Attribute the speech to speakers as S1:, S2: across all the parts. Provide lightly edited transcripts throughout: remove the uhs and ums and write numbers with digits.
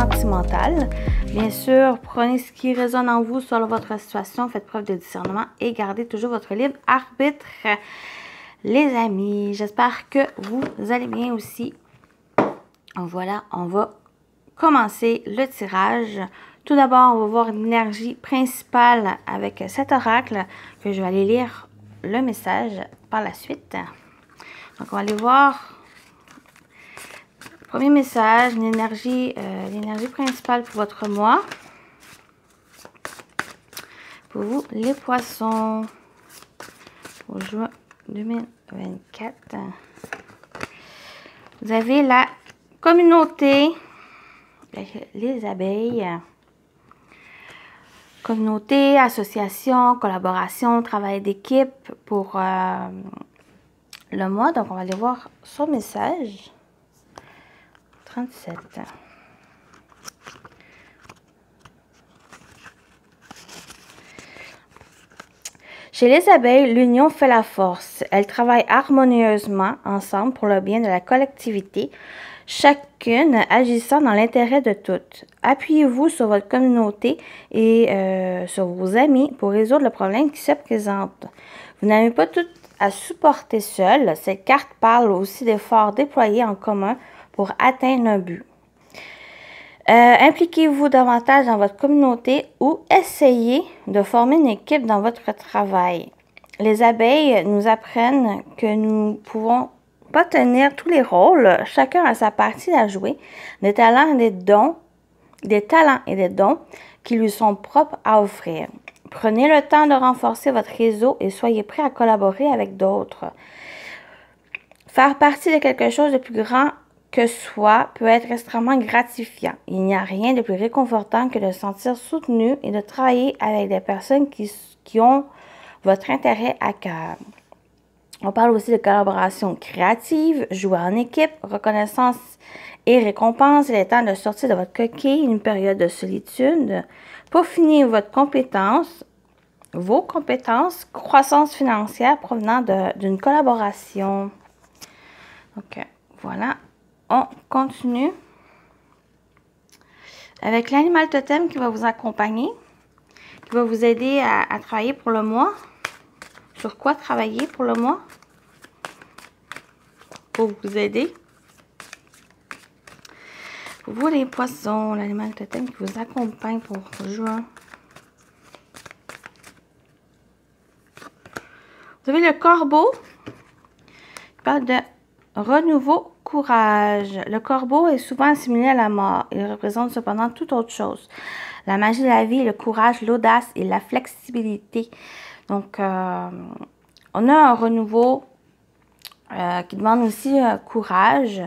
S1: sentimentale. Bien sûr, prenez ce qui résonne en vous selon votre situation, faites preuve de discernement et gardez toujours votre libre arbitre. Les amis, j'espère que vous allez bien aussi. Voilà, on va commencer le tirage. Tout d'abord, on va voir l'énergie principale avec cet oracle que je vais aller lire le message par la suite. Donc, on va aller voir. Premier message, l'énergie principale pour votre mois. Pour vous, les poissons. Pour juin 2024. Vous avez la communauté, les abeilles. Communauté, association, collaboration, travail d'équipe pour le mois. Donc, on va aller voir son message. 37. Chez les abeilles, l'union fait la force. Elles travaillent harmonieusement ensemble pour le bien de la collectivité, chacune agissant dans l'intérêt de toutes. Appuyez-vous sur votre communauté et sur vos amis pour résoudre le problème qui se présente. Vous n'avez pas tout à supporter seul. Cette carte parle aussi d'efforts déployés en commun pour atteindre un but. Impliquez-vous davantage dans votre communauté ou essayez de former une équipe dans votre travail. Les abeilles nous apprennent que nous pouvons pas tenir tous les rôles. Chacun a sa partie à jouer, des talents et des dons qui lui sont propres à offrir. Prenez le temps de renforcer votre réseau et soyez prêts à collaborer avec d'autres. Faire partie de quelque chose de plus grand que soi peut être extrêmement gratifiant. Il n'y a rien de plus réconfortant que de se sentir soutenu et de travailler avec des personnes qui ont votre intérêt à cœur. On parle aussi de collaboration créative, jouer en équipe, reconnaissance et récompense. Il est temps de sortir de votre coquille, une période de solitude. Peaufiner vos compétences, croissance financière provenant d'une collaboration. Donc, voilà. On continue avec l'animal totem qui va vous accompagner, qui va vous aider à travailler pour le mois. Sur quoi travailler pour le mois? Pour vous aider. Pour vous les poissons, l'animal totem qui vous accompagne pour juin. Vous avez le corbeau qui parle de renouveau, courage. Le corbeau est souvent assimilé à la mort. Il représente cependant toute autre chose. La magie de la vie, le courage, l'audace et la flexibilité. Donc, on a un renouveau qui demande aussi courage.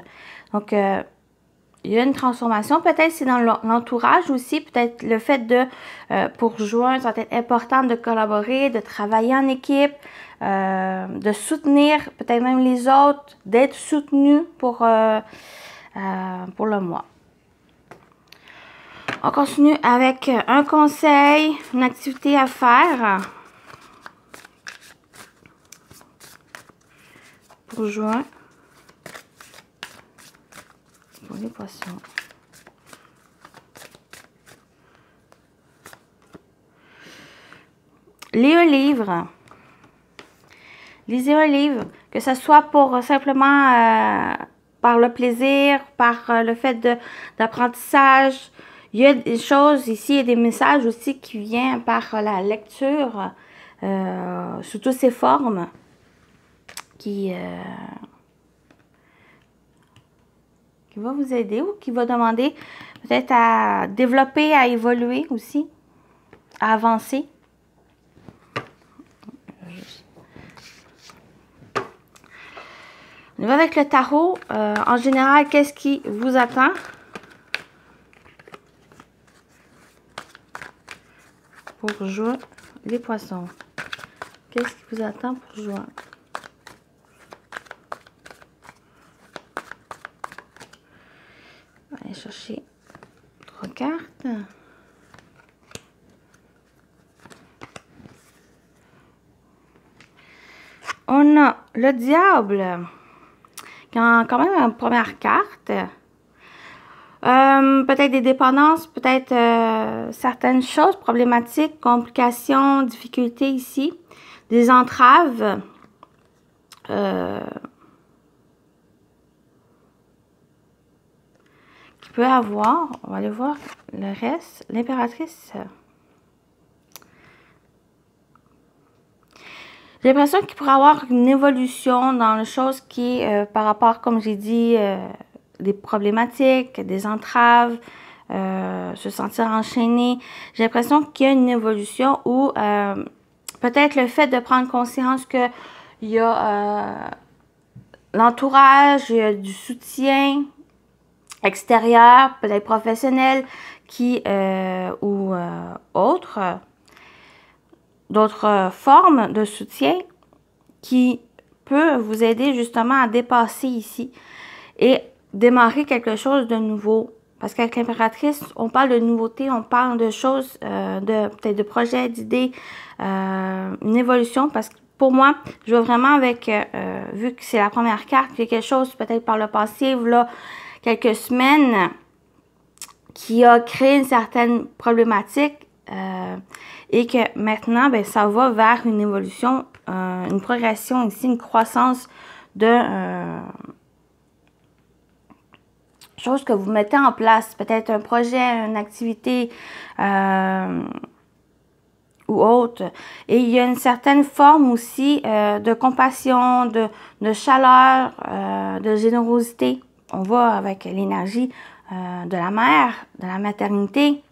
S1: Donc, il y a une transformation. Peut-être c'est dans l'entourage aussi. Peut-être le fait de, pour juin, ça va être important de collaborer, de travailler en équipe, de soutenir peut-être même les autres, d'être soutenu pour le mois. On continue avec un conseil, une activité à faire pour juin pour les poissons. Lisez un livre. Lisez un livre, que ce soit pour simplement par le plaisir, par le fait d'apprentissage. Il y a des choses ici, il y a des messages aussi qui viennent par la lecture, sous toutes ces formes, qui va vous aider ou qui va demander peut-être à développer, à évoluer aussi, à avancer. On va avec le tarot. En général, qu'est-ce qui vous attend? Pour juin, les poissons. Qu'est-ce qui vous attend pour juin? On va aller chercher 3 cartes. On a le diable, qui a quand même une première carte. Peut-être des dépendances, peut-être certaines choses, problématiques, complications, difficultés ici, des entraves. Qu'il peut avoir, on va aller voir le reste. L'impératrice. J'ai l'impression qu'il pourrait avoir une évolution dans les choses qui, par rapport, comme j'ai dit, des problématiques, des entraves, se sentir enchaîné. J'ai l'impression qu'il y a une évolution où peut-être le fait de prendre conscience qu'il y a l'entourage, il y a du soutien extérieur, peut-être professionnel, qui ou d'autres formes de soutien qui peut vous aider justement à dépasser ici et démarrer quelque chose de nouveau. Parce qu'avec l'impératrice, on parle de nouveautés, on parle de choses, peut-être de projets, d'idées, une évolution. Parce que pour moi, je vois vraiment avec, vu que c'est la première carte, il y a quelque chose peut-être par le passé, là, quelques semaines, qui a créé une certaine problématique. Et que maintenant, ben, ça va vers une évolution, une progression ici, une croissance de choses que vous mettez en place. Peut-être un projet, une activité ou autre. Et il y a une certaine forme aussi de compassion, de chaleur, de générosité. On va avec l'énergie de la mère, de la maternité.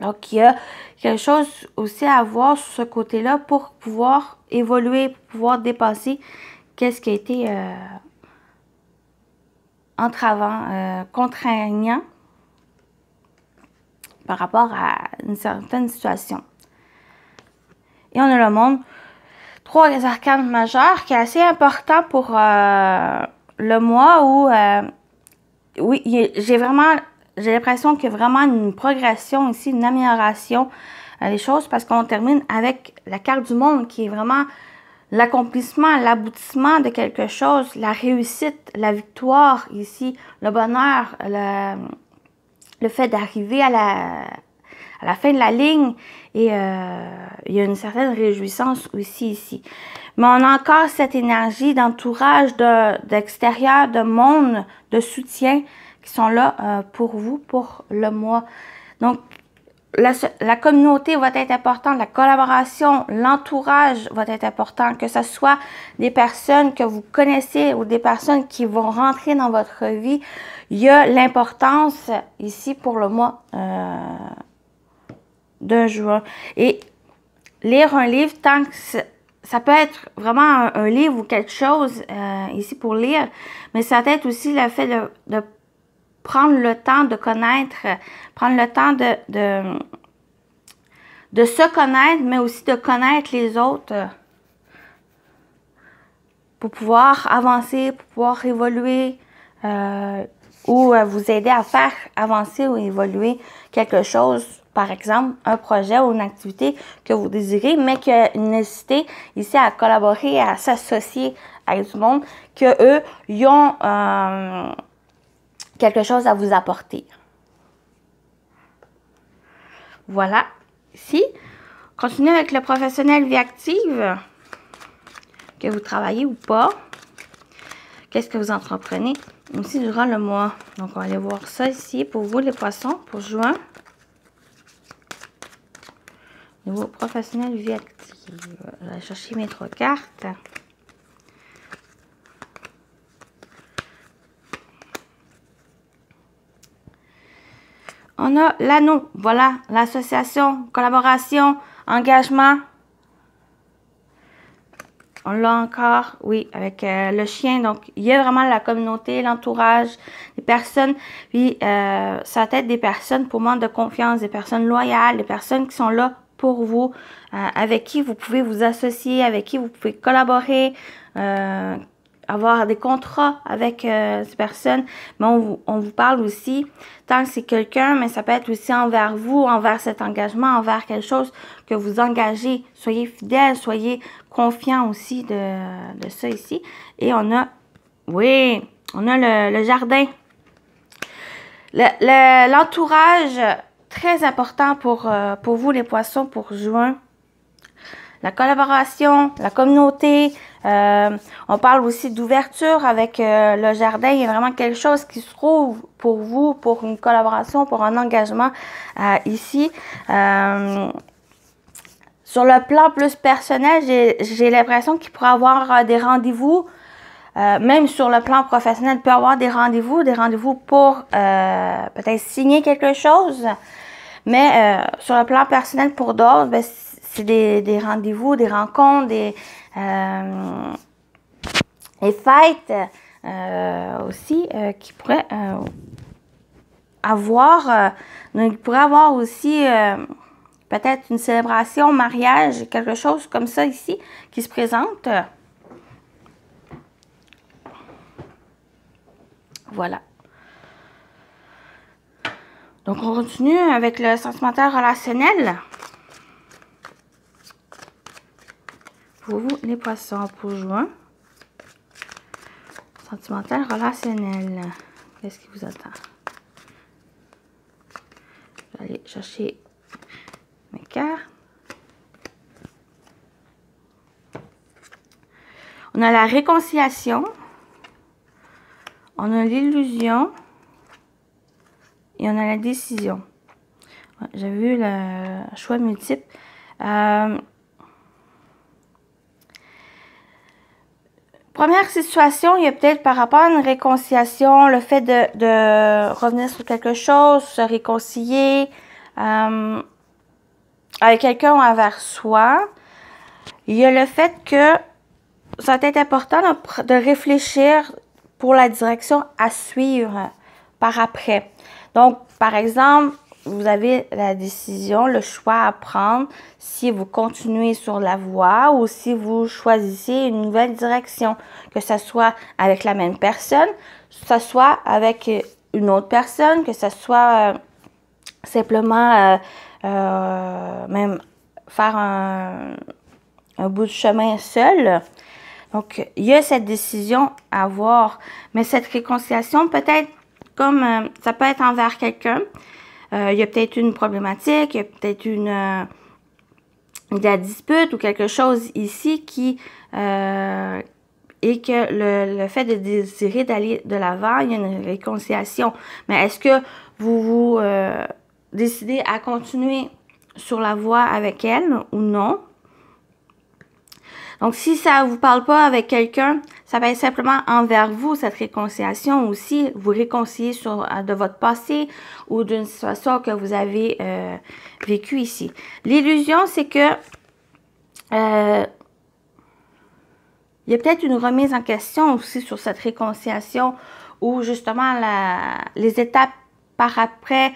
S1: Donc, il y a quelque chose aussi à voir sur ce côté-là pour pouvoir évoluer, pour pouvoir dépasser qu'est-ce qui a été entravant, contraignant par rapport à une certaine situation. Et on a le monde, 3 arcanes majeurs, qui est assez important pour le mois où, oui, j'ai l'impression qu'il y a vraiment une progression ici, une amélioration des choses, parce qu'on termine avec la carte du monde qui est vraiment l'accomplissement, l'aboutissement de quelque chose, la réussite, la victoire ici, le bonheur, le fait d'arriver à la fin de la ligne. Et il y a une certaine réjouissance aussi ici. Mais on a encore cette énergie d'entourage, d'extérieur, de monde, de soutien qui sont là pour vous, pour le mois. Donc, la communauté va être importante, la collaboration, l'entourage va être important, que ce soit des personnes que vous connaissez ou des personnes qui vont rentrer dans votre vie. Il y a l'importance ici pour le mois de juin. Et lire un livre, tant que ça peut être vraiment un livre ou quelque chose ici pour lire, mais ça peut être aussi le fait de prendre le temps de connaître, prendre le temps de se connaître, mais aussi de connaître les autres pour pouvoir avancer, pour pouvoir évoluer ou vous aider à faire avancer ou évoluer quelque chose, par exemple, un projet ou une activité que vous désirez, mais qui a une nécessité ici à collaborer, à s'associer avec du monde, que eux, ils ont quelque chose à vous apporter. Voilà. Ici, continuez avec le professionnel vie active, que vous travaillez ou pas. Qu'est-ce que vous entreprenez aussi durant le mois. Donc, on va aller voir ça ici pour vous, les poissons, pour juin. Niveau professionnel vie active. Je vais aller chercher mes 3 cartes. On a l'anneau, voilà, l'association, collaboration, engagement. On l'a encore, oui, avec le chien. Donc, il y a vraiment la communauté, l'entourage, les personnes. Puis, ça va être des personnes pour moi de confiance, des personnes loyales, des personnes qui sont là pour vous, avec qui vous pouvez vous associer, avec qui vous pouvez collaborer, avoir des contrats avec ces personnes. Mais on vous parle aussi, tant que c'est quelqu'un, mais ça peut être aussi envers vous, envers cet engagement, envers quelque chose que vous engagez. Soyez fidèles, soyez confiants aussi de ça ici. Et on a, oui, on a le jardin. L'entourage, très important pour vous les poissons pour juin. La collaboration, la communauté, on parle aussi d'ouverture avec le jardin. Il y a vraiment quelque chose qui se trouve pour vous, pour une collaboration, pour un engagement ici. Sur le plan plus personnel, j'ai l'impression qu'il pourrait y avoir des rendez-vous. Même sur le plan professionnel, il peut y avoir des rendez-vous pour peut-être signer quelque chose. Mais sur le plan personnel, pour d'autres, ben, c'est des rendez-vous, des rencontres, des fêtes aussi qui pourraient avoir. Donc, il pourrait avoir aussi peut-être une célébration, mariage, quelque chose comme ça ici qui se présente. Voilà. Donc, on continue avec le sentimental relationnel. Pour vous, les poissons, pour juin. Sentimental relationnel. Qu'est-ce qui vous attend? Je vais aller chercher mes cartes. On a la réconciliation. On a l'illusion. Et on a la décision. Ouais, j'ai vu le choix multiple. Première situation, il y a peut-être par rapport à une réconciliation, le fait de revenir sur quelque chose, se réconcilier avec quelqu'un ou envers soi. Il y a le fait que ça va être important de réfléchir pour la direction à suivre par après. Donc, par exemple, vous avez la décision, le choix à prendre si vous continuez sur la voie ou si vous choisissez une nouvelle direction, que ce soit avec la même personne, que ce soit avec une autre personne, que ce soit simplement même faire un bout de chemin seul. Donc, il y a cette décision à avoir, mais cette réconciliation peut-être comme ça peut être envers quelqu'un. Il y a peut-être une problématique, il y a peut-être une dispute ou quelque chose ici qui et que le fait de désirer d'aller de l'avant, il y a une réconciliation. Mais est-ce que vous décidez à continuer sur la voie avec elle ou non? Donc, si ça ne vous parle pas avec quelqu'un, ça va être simplement envers vous, cette réconciliation aussi. Vous réconciliez de votre passé ou d'une situation que vous avez vécue ici. L'illusion, c'est que il y a peut-être une remise en question aussi sur cette réconciliation ou justement les étapes par après,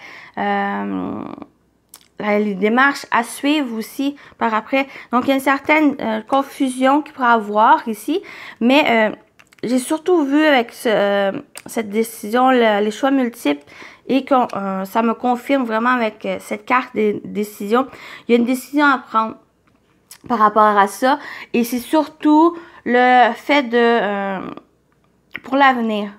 S1: les démarches à suivre aussi par après. Donc, il y a une certaine confusion qu'il pourrait avoir ici. Mais j'ai surtout vu avec cette décision, les choix multiples et que ça me confirme vraiment avec cette carte des décisions. Il y a une décision à prendre par rapport à ça. Et c'est surtout le fait pour l'avenir.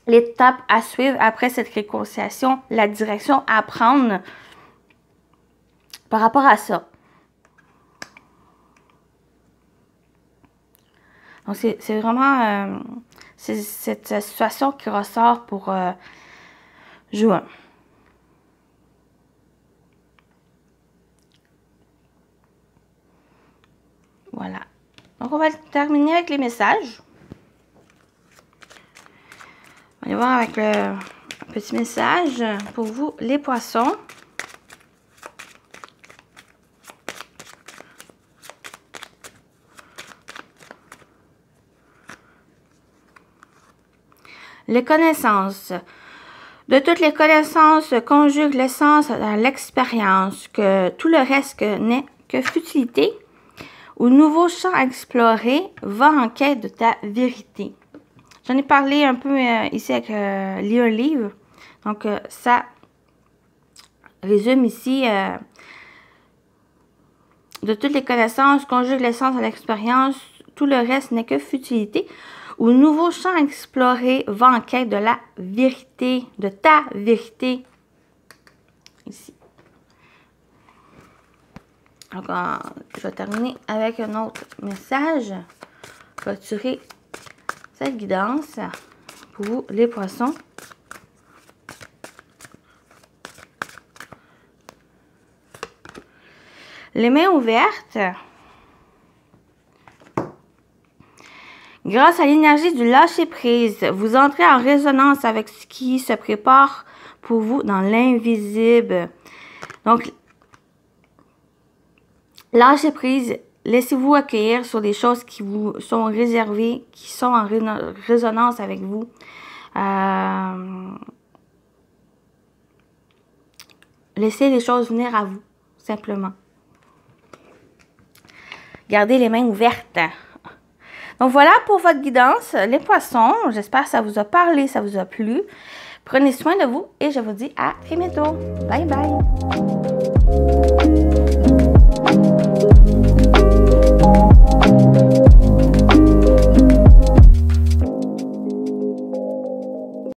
S1: L'étape à suivre après cette réconciliation, la direction à prendre par rapport à ça. Donc, c'est vraiment cette situation qui ressort pour juin. Voilà. Donc, on va terminer avec les messages. On va aller voir avec le petit message pour vous, les poissons. Les connaissances. De toutes les connaissances conjugue l'essence à l'expérience, que tout le reste n'est que futilité. Au nouveau champ à explorer, va en quête de ta vérité. J'en ai parlé un peu ici avec lire un livre. Donc, ça résume ici de toutes les connaissances conjugue l'essence à l'expérience, tout le reste n'est que futilité. ou nouveau champ à explorer, va en quête de la vérité, de ta vérité. Ici. Donc, je vais terminer avec un autre message. Je vais tirer cette guidance pour vous, les poissons. Les mains ouvertes. Grâce à l'énergie du lâcher-prise, vous entrez en résonance avec ce qui se prépare pour vous dans l'invisible. Donc, lâcher-prise, laissez-vous accueillir sur des choses qui vous sont réservées, qui sont en résonance avec vous. Laissez les choses venir à vous, simplement. Gardez les mains ouvertes. Donc voilà pour votre guidance, les poissons. J'espère que ça vous a parlé, ça vous a plu. Prenez soin de vous et je vous dis à très bientôt. Bye bye.